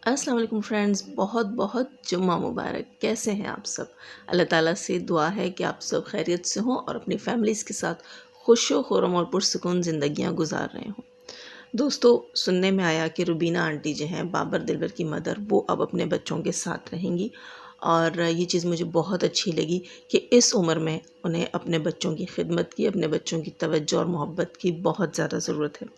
अस्सलाम वालेकुम फ्रेंड्स, बहुत बहुत जुम्मा मुबारक। कैसे हैं आप सब? अल्लाह ताला से दुआ है कि आप सब खैरियत से हों और अपनी फैमिलीज़ के साथ खुशो खुरम और पुरसुकून ज़िंदगियां गुजार रहे हों। दोस्तों, सुनने में आया कि रुबीना आंटी जो हैं बाबर दिलबर की मदर, वो अब अपने बच्चों के साथ रहेंगी। और ये चीज़ मुझे बहुत अच्छी लगी कि इस उम्र में उन्हें अपने बच्चों की खिदमत की, अपने बच्चों की तवज्जो और मोहब्बत की बहुत ज़्यादा ज़रूरत है।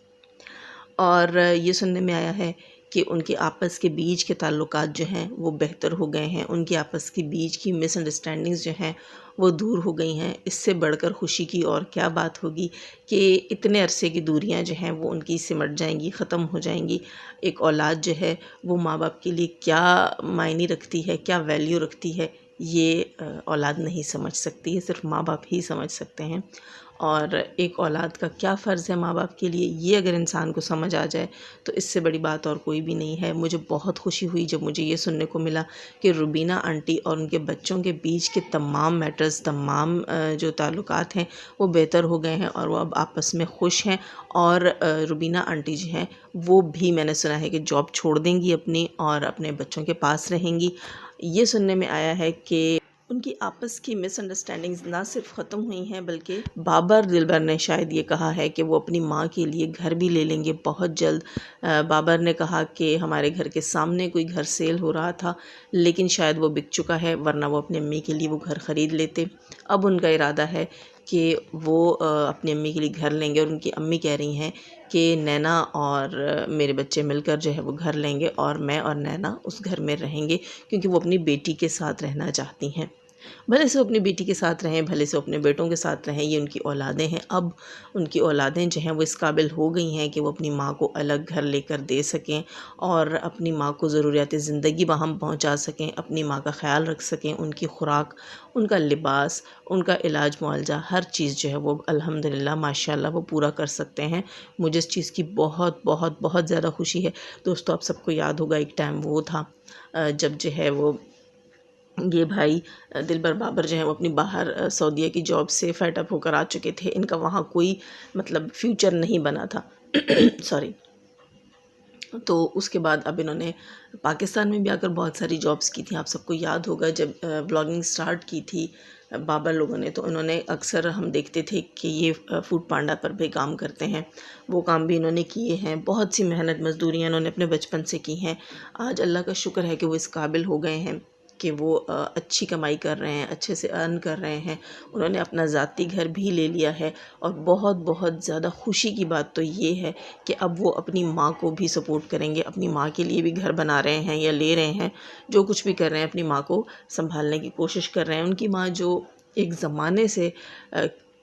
और ये सुनने में आया है कि उनके आपस के बीच के ताल्लुकात जो हैं वो बेहतर हो गए हैं, उनकी आपस के बीच की मिसअंडरस्टैंडिंग्स जो हैं वो दूर हो गई हैं। इससे बढ़कर खुशी की और क्या बात होगी कि इतने अरसे की दूरियां जो हैं वो उनकी सिमट जाएंगी, ख़त्म हो जाएंगी। एक औलाद जो है वो माँ बाप के लिए क्या मायने रखती है, क्या वैल्यू रखती है, ये औलाद नहीं समझ सकती है, सिर्फ माँ बाप ही समझ सकते हैं। और एक औलाद का क्या फ़र्ज़ है माँ बाप के लिए, ये अगर इंसान को समझ आ जाए तो इससे बड़ी बात और कोई भी नहीं है। मुझे बहुत खुशी हुई जब मुझे ये सुनने को मिला कि रुबीना आंटी और उनके बच्चों के बीच के तमाम मैटर्स, तमाम जो ताल्लुकात हैं वो बेहतर हो गए हैं और वो अब आपस में खुश हैं। और रुबीना आंटी जो हैं वो भी मैंने सुना है कि जॉब छोड़ देंगी अपनी और अपने बच्चों के पास रहेंगी। ये सुनने में आया है कि उनकी आपस की मिसअंडरस्टैंडिंग्स ना सिर्फ ख़त्म हुई हैं बल्कि बाबर दिलबर ने शायद ये कहा है कि वो अपनी माँ के लिए घर भी ले लेंगे बहुत जल्द। बाबर ने कहा कि हमारे घर के सामने कोई घर सेल हो रहा था, लेकिन शायद वो बिक चुका है, वरना वो अपनी अम्मी के लिए वो घर ख़रीद लेते। अब उनका इरादा है कि वो अपनी अम्मी के लिए घर लेंगे और उनकी अम्मी कह रही हैं कि नैना और मेरे बच्चे मिलकर जो है वो घर लेंगे और मैं और नैना उस घर में रहेंगे, क्योंकि वो अपनी बेटी के साथ रहना चाहती हैं। भले से वो अपनी बेटी के साथ रहें, भले से वो अपने बेटों के साथ रहें, ये उनकी औलादें हैं। अब उनकी औलादें जो हैं वो इस काबिल हो गई हैं कि वो अपनी माँ को अलग घर लेकर दे सकें और अपनी माँ को ज़रूरियात ज़िंदगी वहाँ पहुँचा सकें, अपनी माँ का ख़्याल रख सकें, उनकी खुराक, उनका लिबास, उनका इलाज मुआवजा, हर चीज़ जो है वो अल्हम्दुलिल्लाह माशाल्लाह वो पूरा कर सकते हैं। मुझे इस चीज़ की बहुत बहुत बहुत ज़्यादा खुशी है। दोस्तों, आप सबको याद होगा एक टाइम वो था जब जो है वो ये भाई दिलबर बाबर जो है वो अपनी बाहर सऊदीया की जॉब से फेड अप होकर आ चुके थे। इनका वहाँ कोई मतलब फ्यूचर नहीं बना था। सॉरी। तो उसके बाद अब इन्होंने पाकिस्तान में भी आकर बहुत सारी जॉब्स की थी। आप सबको याद होगा जब ब्लॉगिंग स्टार्ट की थी बाबर लोगों ने, तो इन्होंने अक्सर हम देखते थे कि ये फूड पांडा पर भी काम करते हैं। वो काम भी इन्होंने किए हैं, बहुत सी मेहनत मजदूरियाँ इन्होंने अपने बचपन से की हैं। आज अल्लाह का शुक्र है कि वो इस काबिल हो गए हैं कि वो अच्छी कमाई कर रहे हैं, अच्छे से अर्न कर रहे हैं। उन्होंने अपना ज़ाती घर भी ले लिया है और बहुत बहुत ज़्यादा खुशी की बात तो ये है कि अब वो अपनी माँ को भी सपोर्ट करेंगे, अपनी माँ के लिए भी घर बना रहे हैं या ले रहे हैं, जो कुछ भी कर रहे हैं अपनी माँ को संभालने की कोशिश कर रहे हैं। उनकी माँ जो एक ज़माने से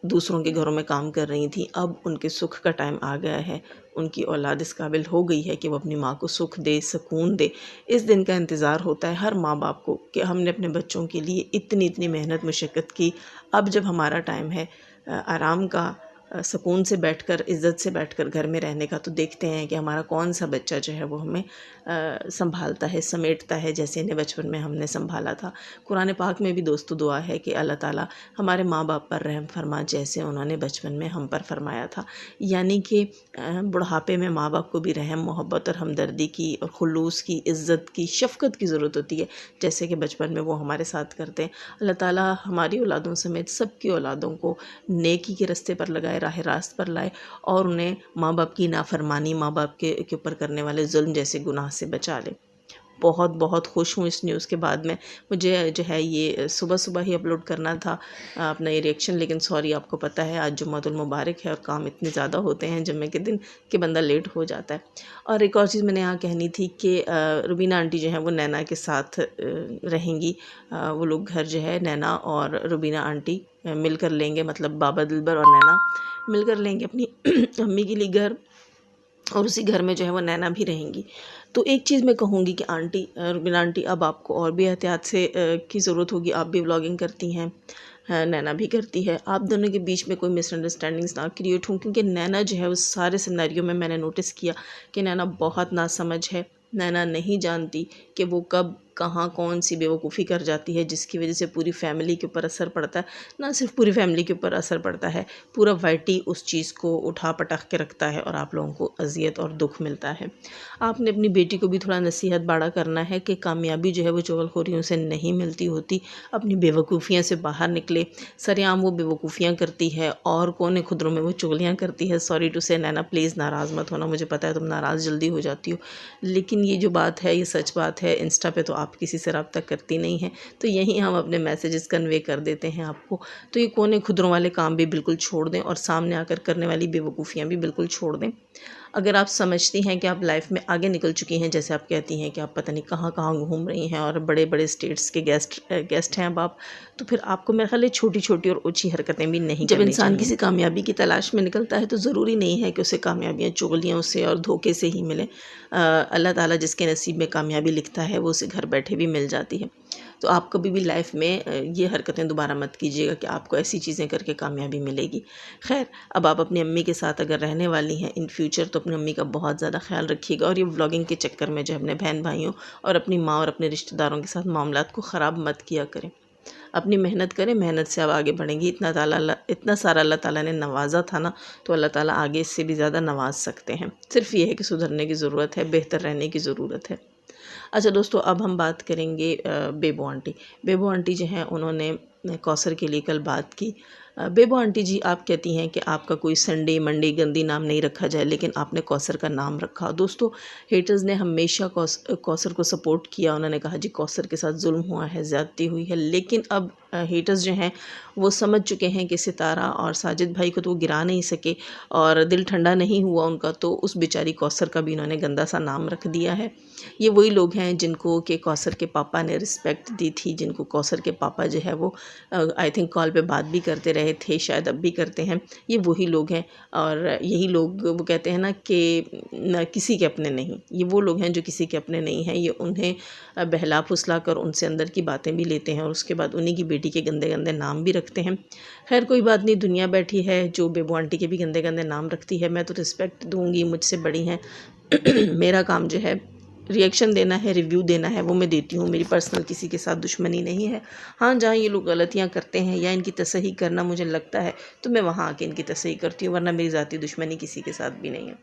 दूसरों के घरों में काम कर रही थी, अब उनके सुख का टाइम आ गया है। उनकी औलाद इस काबिल हो गई है कि वो अपनी माँ को सुख दे, सुकून दे। इस दिन का इंतज़ार होता है हर माँ बाप को कि हमने अपने बच्चों के लिए इतनी इतनी मेहनत मशक्क़त की, अब जब हमारा टाइम है आराम का, सुकून से बैठकर, इज़्ज़त से बैठकर घर में रहने का, तो देखते हैं कि हमारा कौन सा बच्चा जो है वो हमें संभालता है, समेटता है, जैसे इन्हें बचपन में हमने संभाला था। कुरान पाक में भी दोस्तों दुआ है कि अल्लाह ताला हमारे माँ बाप पर रहम फरमा, जैसे उन्होंने बचपन में हम पर फरमाया था। यानी कि बुढ़ापे में माँ बाप को भी रहम, मोहब्बत और हमदर्दी की और खुलूस की, इज़्ज़त की, शफ़क़त की ज़रूरत होती है, जैसे कि बचपन में वो हमारे साथ करते हैं। अल्लाह ताला हमारी औलादों समेत सबकी औलादों को नेकी के रास्ते पर लगाए, राह रास्त पर लाए और उन्हें माँ बाप की नाफरमानी, माँ बाप के ऊपर करने वाले जुल्म जैसे गुनाह से बचा ले। बहुत बहुत खुश हूँ इस न्यूज़ के बाद में। मुझे जो है ये सुबह सुबह ही अपलोड करना था अपना ये रिएक्शन, लेकिन सॉरी, आपको पता है आज जुम्मतुल मुबारक है और काम इतने ज़्यादा होते हैं जुम्मे के दिन कि बंदा लेट हो जाता है। और एक और चीज़ मैंने यहाँ कहनी थी कि रुबीना आंटी जो हैं वो नैना के साथ रहेंगी। वो लोग घर जो है नैना और रुबीना आंटी मिलकर लेंगे, मतलब बाबा दिलबर और नैना मिलकर लेंगे अपनी अम्मी के लिए घर, और उसी घर में जो है वो नैना भी रहेंगी। तो एक चीज़ मैं कहूँगी कि आंटी रुबीना आंटी, अब आपको और भी एहतियात से की ज़रूरत होगी। आप भी व्लॉगिंग करती हैं, नैना भी करती है। आप दोनों के बीच में कोई मिसअंडरस्टैंडिंग्स ना क्रिएट हों, क्योंकि नैना जो है उस सारे सिनेरियो में मैंने नोटिस किया कि नैना बहुत नासमझ है। नैना नहीं जानती कि वो कब कहाँ कौन सी बेवकूफ़ी कर जाती है जिसकी वजह से पूरी फैमिली के ऊपर असर पड़ता है। ना सिर्फ पूरी फैमिली के ऊपर असर पड़ता है, पूरा वाइटी उस चीज़ को उठा पटक के रखता है और आप लोगों को अज़ियत और दुख मिलता है। आपने अपनी बेटी को भी थोड़ा नसीहत बाड़ा करना है कि कामयाबी जो है वो चुगलखोरियों से नहीं मिलती होती, अपनी बेवकूफ़ियाँ से बाहर निकले। सरेआम वो बेवकूफ़ियाँ करती है और कोने खुदरों में वो चुगलियाँ करती है। सॉरी टू से नैना, प्लीज़ नाराज़ मत होना, मुझे पता है तुम नाराज़ जल्दी हो जाती हो, लेकिन ये जो बात है ये सच बात है। इंस्टा पे तो आप किसी से रब्ता करती नहीं हैं, तो यहीं हम अपने मैसेजेस कन्वे कर देते हैं आपको। तो ये कोने खुदरों वाले काम भी बिल्कुल छोड़ दें और सामने आकर करने वाली बेवकूफ़ियाँ भी बिल्कुल छोड़ दें। अगर आप समझती हैं कि आप लाइफ में आगे निकल चुकी हैं, जैसे आप कहती हैं कि आप पता नहीं कहाँ कहाँ घूम रही हैं और बड़े बड़े स्टेट्स के गेस्ट हैं अब आप, तो फिर आपको मेरे ख्याल छोटी छोटी और ऊँची हरकतें भी नहीं जब इंसान किसी कामयाबी की तलाश में निकलता है तो ज़रूरी नहीं है कि उसे कामयाबियाँ चुगलियों से और धोखे से ही मिले। अल्लाह ताला जिसके नसीब में कामयाबी लिखता है वो उसे घर बैठे भी मिल जाती है। तो आप कभी भी लाइफ में ये हरकतें दोबारा मत कीजिएगा कि आपको ऐसी चीज़ें करके कामयाबी मिलेगी। खैर, अब आप अपनी अम्मी के साथ अगर रहने वाली हैं इन फ्यूचर तो अपनी अम्मी का बहुत ज़्यादा ख्याल रखिएगा और ये व्लॉगिंग के चक्कर में जो है अपने बहन भाइयों और अपनी माँ और अपने रिश्तेदारों के साथ मामलात को ख़राब मत किया करें। अपनी मेहनत करें, मेहनत से आप आगे बढ़ेंगी। इतना सारा अल्लाह ताला ने नवाज़ा था ना, तो अल्लाह ताला आगे इससे भी ज़्यादा नवाज़ सकते हैं। सिर्फ़ ये है कि सुधरने की ज़रूरत है, बेहतर रहने की ज़रूरत है। अच्छा दोस्तों, अब हम बात करेंगे बेबो आंटी। बेबो आंटी जो हैं उन्होंने कौसर के लिए कल बात की। बेबो आंटी जी, आप कहती हैं कि आपका कोई संडे मंडे गंदी नाम नहीं रखा जाए, लेकिन आपने कौसर का नाम रखा। दोस्तों, हेटर्स ने हमेशा कौसर को सपोर्ट किया। उन्होंने कहा जी कौसर के साथ जुल्म हुआ है, ज़्यादती हुई है, लेकिन अब हेटर्स जो हैं वो समझ चुके हैं कि सितारा और साजिद भाई को तो वो गिरा नहीं सके और दिल ठंडा नहीं हुआ उनका, तो उस बेचारी कौसर का भी इन्होंने गंदा सा नाम रख दिया है। ये वही लोग हैं जिनको कि कौसर के पापा ने रिस्पेक्ट दी थी, जिनको कौसर के पापा जो है वो आई थिंक कॉल पे बात भी करते रहे थे, शायद अब भी करते हैं। ये वही लोग हैं और यही लोग वो कहते हैं ना कि न किसी के अपने नहीं, ये वो लोग हैं जो किसी के अपने नहीं हैं। ये उन्हें बहला फुसला कर उनसे अंदर की बातें भी लेते हैं और उसके बाद उन्हीं की बेटी के गंदे गंदे नाम भी रखते हैं। खैर कोई बात नहीं, दुनिया बैठी है जो बेबो आंटी के भी गंदे गंदे नाम रखती है। मैं तो रिस्पेक्ट दूंगी, मुझसे बड़ी हैं। मेरा काम जो है रिएक्शन देना है, रिव्यू देना है, वो मैं देती हूँ। मेरी पर्सनल किसी के साथ दुश्मनी नहीं है। हाँ, जहाँ ये लोग गलतियाँ करते हैं या इनकी तसही करना मुझे लगता है तो मैं वहाँ आके इनकी तसही करती हूँ, वरना मेरी ज़ाती दुश्मनी किसी के साथ भी नहीं है।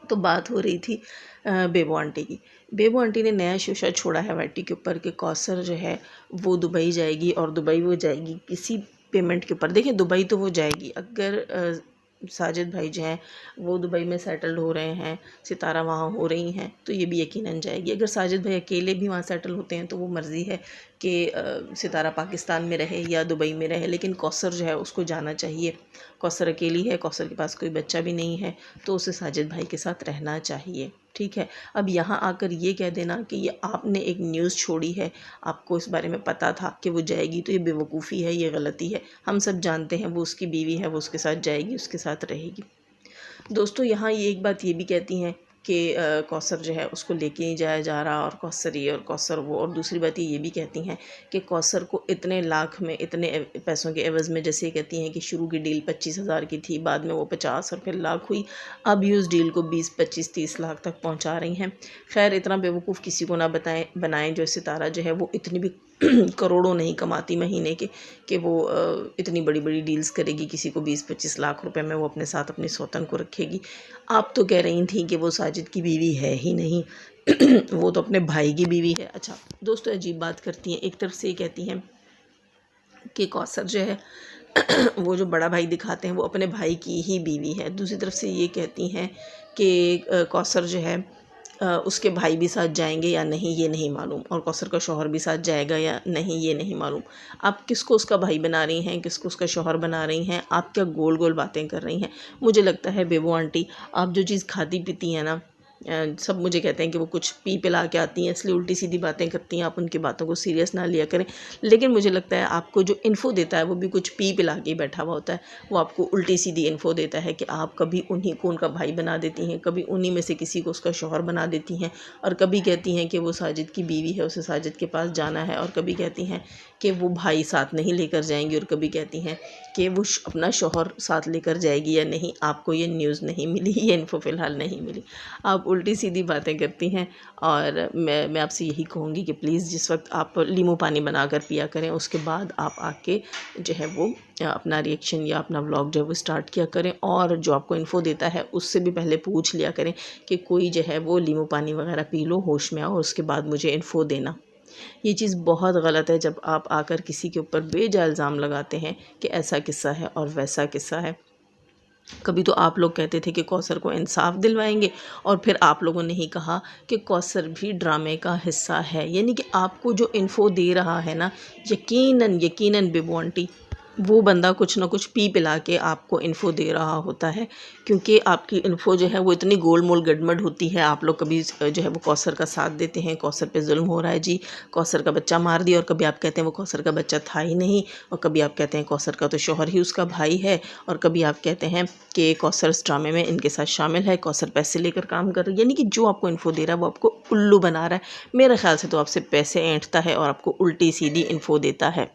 तो बात हो रही थी बेबो आंटी की। बेबो आंटी ने नया शोशा छोड़ा है वाइटी के ऊपर कि कौसर जो है वो दुबई जाएगी और दुबई वो जाएगी किसी पेमेंट के ऊपर। देखिए, दुबई तो वो जाएगी अगर साजिद भाई जो हैं वो दुबई में सेटल्ड हो रहे हैं, सितारा वहाँ हो रही हैं, तो ये भी यकीनन जाएगी। अगर साजिद भाई अकेले भी वहाँ सेटल होते हैं तो वो मर्ज़ी है कि सितारा पाकिस्तान में रहे या दुबई में रहे, लेकिन कौसर जो है उसको जाना चाहिए। कौसर अकेली है, कौसर के पास कोई बच्चा भी नहीं है, तो उसे साजिद भाई के साथ रहना चाहिए। ठीक है, अब यहाँ आकर ये कह देना कि ये आपने एक न्यूज़ छोड़ी है, आपको इस बारे में पता था कि वो जाएगी, तो ये बेवकूफ़ी है, ये गलती है। हम सब जानते हैं वो उसकी बीवी है, वो उसके साथ जाएगी, उसके साथ रहेगी। दोस्तों, यहाँ ये एक बात ये भी कहती हैं कि कौसर जो है उसको लेके नहीं जाया जा रहा और कौसर ये और कौसर वो, और दूसरी बात ये भी कहती हैं कि कौसर को इतने लाख में, इतने पैसों के एवज़ में, जैसे कहती हैं कि शुरू की डील 25,000 की थी, बाद में वो 50 और फिर लाख हुई, अब ये उस डील को 20, 25, 30 लाख तक पहुंचा रही हैं। खैर, इतना बेवकूफ़ किसी को ना बनाएं जो सितारा जो है वो इतनी भी करोड़ों नहीं कमाती महीने के कि वो इतनी बड़ी बड़ी डील्स करेगी, किसी को 20-25 लाख रुपए में वो अपने साथ अपनी सौतन को रखेगी। आप तो कह रही थी कि वो साजिद की बीवी है ही नहीं वो तो अपने भाई की बीवी है। अच्छा दोस्तों, अजीब बात करती हैं। एक तरफ से ये कहती हैं कि कौसर जो है वो जो बड़ा भाई दिखाते हैं वो अपने भाई की ही बीवी है, दूसरी तरफ से ये कहती हैं कि कौसर जो है उसके भाई भी साथ जाएंगे या नहीं ये नहीं मालूम, और कौसर का शौहर भी साथ जाएगा या नहीं ये नहीं मालूम। आप किसको उसका भाई बना रही हैं, किसको उसका शौहर बना रही हैं? आप क्या गोल गोल बातें कर रही हैं? मुझे लगता है बेबो आंटी, आप जो चीज़ खाती पीती हैं ना, सब मुझे कहते हैं कि वो कुछ पी पिला के आती हैं, इसलिए उल्टी सीधी बातें करती हैं। आप उनकी बातों को सीरियस ना लिया करें, लेकिन मुझे लगता है आपको जो इन्फो देता है वो भी कुछ पी पिला के बैठा हुआ होता है। वो आपको उल्टी सीधी इन्फो देता है कि आप कभी उन्हीं को उनका भाई बना देती हैं, कभी उन्हीं में से किसी को उसका शौहर बना देती हैं, और कभी कहती हैं कि वो साजिद की बीवी है, उसे साजिद के पास जाना है, और कभी कहती हैं कि वो भाई साथ नहीं लेकर जाएंगी और कभी कहती हैं कि वो अपना शौहर साथ लेकर जाएगी या नहीं। आपको ये न्यूज़ नहीं मिली, ये इन्फो फ़िलहाल नहीं मिली। आप उल्टी सीधी बातें करती हैं और मैं आपसे यही कहूँगी कि प्लीज़ जिस वक्त आप नींबू पानी बनाकर पिया करें, उसके बाद आप आके जो है वो अपना रिएक्शन या अपना व्लॉग जो है वो स्टार्ट किया करें। और जो आपको इन्फो देता है उससे भी पहले पूछ लिया करें कि कोई जो है वो नींबू पानी वगैरह पी लो, होश में आओ, उसके बाद मुझे इन्फो देना। ये चीज़ बहुत गलत है जब आप आकर किसी के ऊपर बेजा इल्ज़ाम लगाते हैं कि ऐसा किस्सा है और वैसा किस्सा है। कभी तो आप लोग कहते थे कि कौसर को इंसाफ दिलवाएंगे और फिर आप लोगों ने ही कहा कि कौसर भी ड्रामे का हिस्सा है। यानी कि आपको जो इन्फो दे रहा है ना, यकीनन यकीनन बेबू आंटी, वो बंदा कुछ ना कुछ पी पिला के आपको इन्फो दे रहा होता है, क्योंकि आपकी इन्फो जो है वो इतनी गोल मोल गड़बड़ होती है। आप लोग कभी जो है वो कौसर का साथ देते हैं, कौसर पे जुल्म हो रहा है जी, कौसर का बच्चा मार दिया, और कभी आप कहते हैं वो कौसर का बच्चा था ही नहीं, और कभी आप कहते हैं कौसर का तो शौहर ही उसका भाई है, और कभी आप कहते हैं कि कौसर इस ड्रामे में इनके साथ शामिल है, कौसर पैसे लेकर काम कर रही है। यानी कि जो आपको इन्फो दे रहा है वो आपको उल्लू बना रहा है। मेरे ख्याल से तो आपसे पैसे ऐंठता है और आपको उल्टी सीधी इन्फो देता है,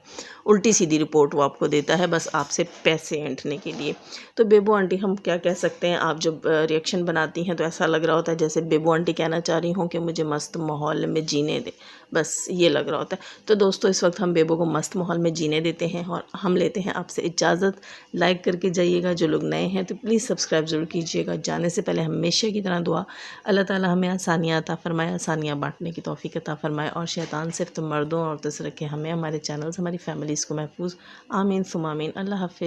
उल्टी सीधी रिपोर्ट वो आपको देता है बस आपसे पैसे ऐंठने के लिए। तो बेबू आंटी हम क्या कह सकते हैं, आप जब रिएक्शन बनाती हैं तो ऐसा लग रहा होता है जैसे बेबू आंटी कहना चाह रही हूँ कि मुझे मस्त माहौल में जीने दे, बस ये लग रहा होता है। तो दोस्तों इस वक्त हम बेबू को मस्त माहौल में जीने देते हैं और हम लेते हैं आपसे इजाज़त। लाइक करके जाइएगा, जो लोग नए हैं तो प्लीज़ सब्सक्राइब ज़रूर कीजिएगा। जाने से पहले हमेशा की तरह दुआ, अल्लाह ताला हमें आसानियाँ अता फ़रमाए, आसानियाँ बांटने की तौफ़ीक अता फ़रमाए, और शैतान सिर्फ तो मर्दों और औरतों से रखे हमें, हमारे चैनल्स, हमारी फैमिलीज़ को महफूज। आमीन सुम आमीन। अल्लाह हाफ़िज़।